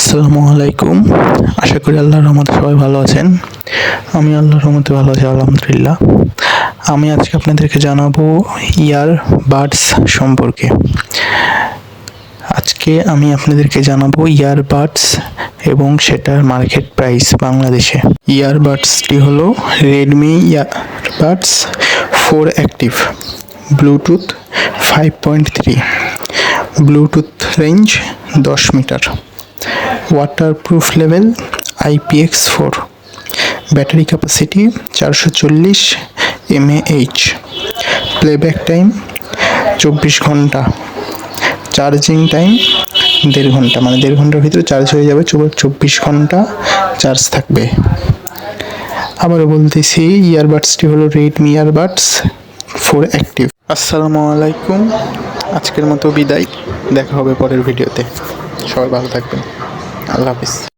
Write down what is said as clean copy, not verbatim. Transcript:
আসসালামু আলাইকুম। আশা করি আল্লাহর রহমতে সবাই ভালো আছেন। আমি আল্লাহর রহমতে ভালো আছি, আলহামদুলিল্লাহ। আমি আজকে আপনাদেরকে জানাবো ইয়ারবাডস সম্পর্কে। আজকে আমি আপনাদেরকে জানাবো ইয়ারবাডস এবং সেটার মার্কেট প্রাইস বাংলাদেশে। ইয়ারবাডসটি হলো Redmi earbuds 4 active, Bluetooth 5.3, Bluetooth range 10 metre, waterproof level IPX4, battery capacity 440 mAh, playback time 24 ঘন্টা, চার্জিং টাইম 1.5 ঘন্টা, মানে 1.5 ঘন্টার ভিতরে চার্জ হয়ে যাবে, 24 ঘন্টা চার্জ থাকবে। আবারও বলতেছি, ইয়ারবাডসটি হলো রেডমি ইয়ারবাডস 4 অ্যাক্টিভ। আসসালামু আলাইকুম, আজকের মতো বিদায়, দেখা হবে পরের ভিডিওতে। সবাই ভালো থাকবেন, আল্লাহ হাফিজ।